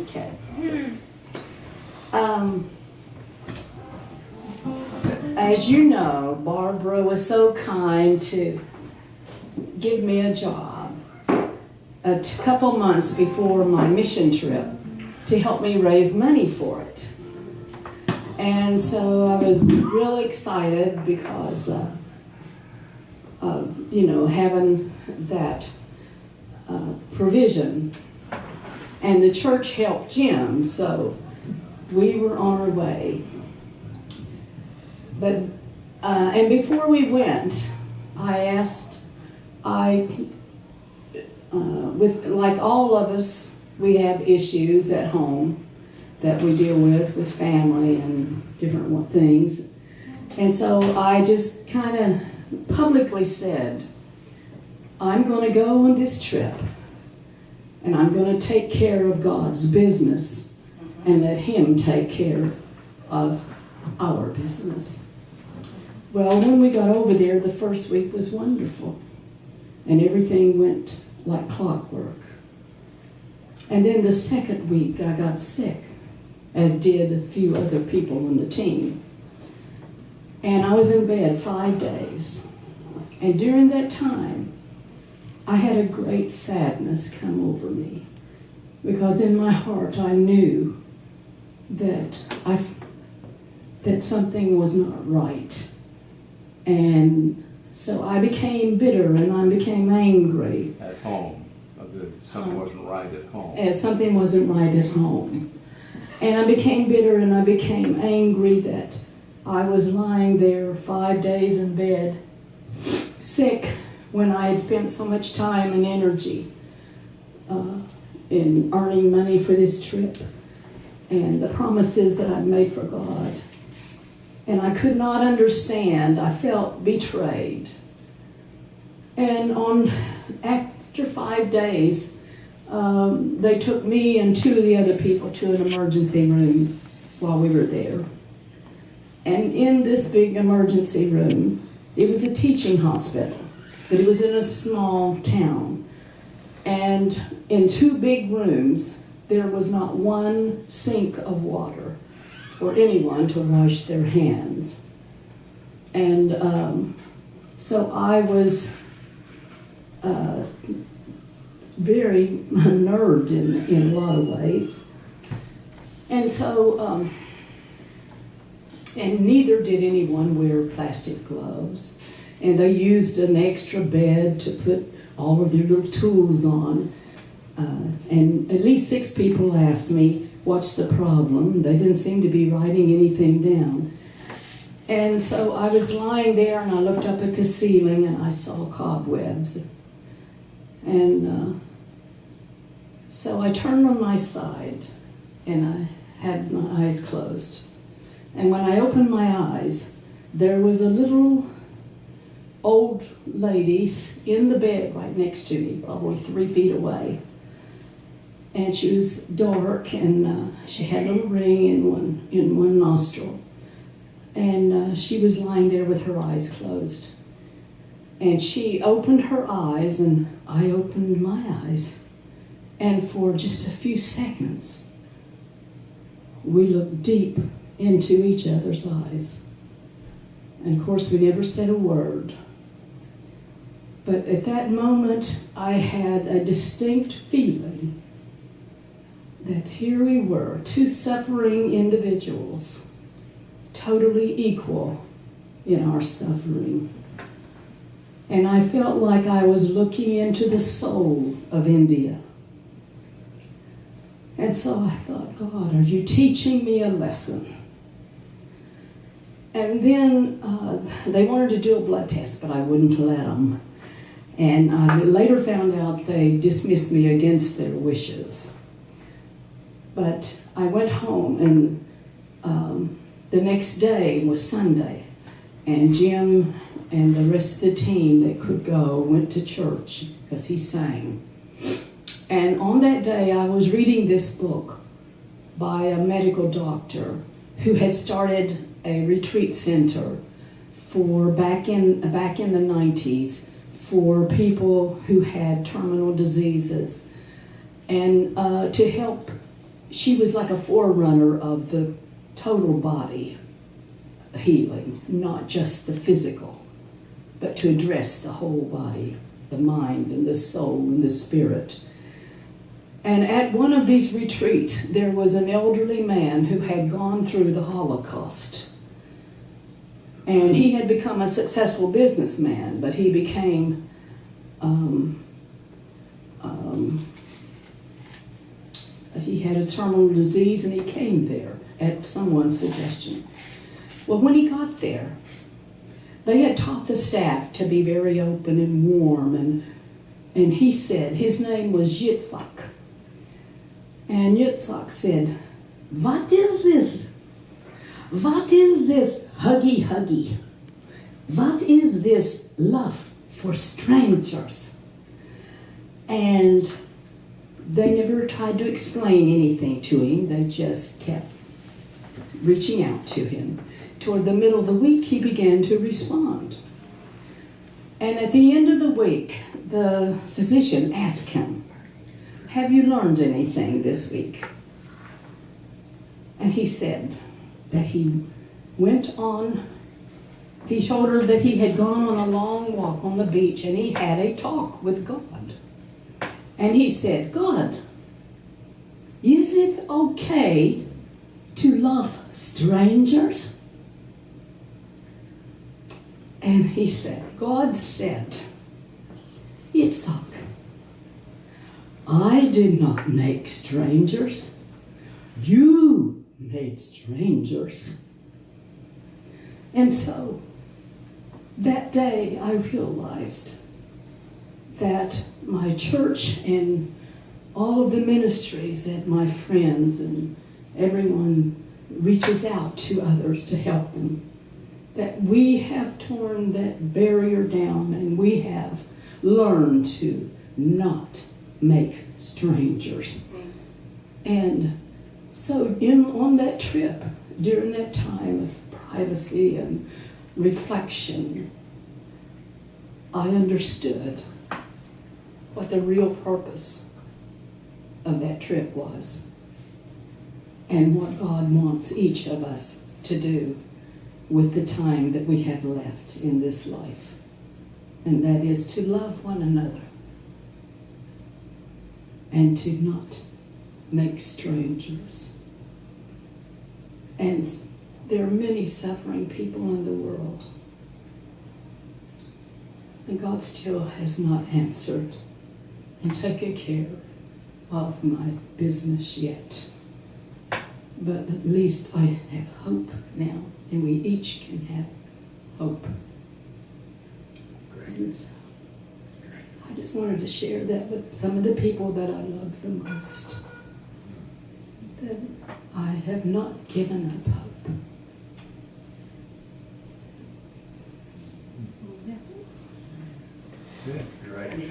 Okay. As you know, Barbara was so kind to give me a job a couple months before my mission trip to help me raise money for it. And so I was real excited because, having that provision. And the church helped Jim, so we were on our way. But and before we went, I asked, with like all of us, we have issues at home that we deal with family and different things. And so I just kind of publicly said, I'm going to go on this trip, and I'm going to take care of God's business and let Him take care of our business. Well, when we got over there, the first week was wonderful, and everything went like clockwork. And then the second week, I got sick, as did a few other people on the team. And I was in bed 5 days. And during that time, I had a great sadness come over me, because in my heart I knew that something was not right. And so I became bitter and I became angry. At home. Something wasn't right at home. And something wasn't right at home. And I became bitter and I became angry that I was lying there 5 days in bed, sick, when I had spent so much time and energy in earning money for this trip and the promises that I'd made for God. And I could not understand. I felt betrayed. And after 5 days, they took me and two of the other people to an emergency room while we were there. And in this big emergency room, it was a teaching hospital, but it was in a small town. And in two big rooms, there was not one sink of water for anyone to wash their hands. And so I was very unnerved in a lot of ways. And so, and neither did anyone wear plastic gloves. And they used an extra bed to put all of their little tools on. And at least 6 people asked me, what's the problem? They didn't seem to be writing anything down. And so I was lying there and I looked up at the ceiling and I saw cobwebs. And so I turned on my side and I had my eyes closed. And when I opened my eyes, there was a little old lady in the bed right next to me, probably 3 feet away. And she was dark, and she had a little ring in one nostril. And she was lying there with her eyes closed. And she opened her eyes, and I opened my eyes. And for just a few seconds, we looked deep into each other's eyes. And of course, we never said a word. But at that moment, I had a distinct feeling that here we were, 2 suffering individuals, totally equal in our suffering. And I felt like I was looking into the soul of India. And so I thought, God, are you teaching me a lesson? And then they wanted to do a blood test, but I wouldn't let them. And I later found out they dismissed me against their wishes. But I went home, and the next day was Sunday, and Jim and the rest of the team that could go went to church because he sang. And on that day, I was reading this book by a medical doctor who had started a retreat center for back in the 90s for people who had terminal diseases, and to help she was like a forerunner of the total body healing, not just the physical, but to address the whole body, the mind and the soul and the spirit. And at one of these retreats, there was an elderly man who had gone through the Holocaust. And he had become a successful businessman, but he became he had a terminal disease, and he came there at someone's suggestion. Well, when he got there, they had taught the staff to be very open and warm, and he said, his name was Yitzhak. And Yitzhak said, "What is this? What is this huggy? What is this love for strangers?" And they never tried to explain anything to him. They just kept reaching out to him. Toward the middle of the week, he began to respond. And at the end of the week, the physician asked him, "Have you learned anything this week?" And he said that he told her that he had gone on a long walk on the beach and he had a talk with God. And he said, "God, is it okay to love strangers?" And he said, God said, "Yitzhak, I did not make strangers. You made strangers." And so that day I realized that my church and all of the ministries that my friends and everyone reaches out to others to help them, that we have torn that barrier down and we have learned to not make strangers. And so on that trip, during that time of privacy and reflection, I understood what the real purpose of that trip was and what God wants each of us to do with the time that we have left in this life. And that is to love one another and to not make strangers. And there are many suffering people in the world. And God still has not answered and taken care of my business yet. But at least I have hope now, and we each can have hope. And so I just wanted to share that with some of the people that I love the most, that I have not given up hope. Good. You're right.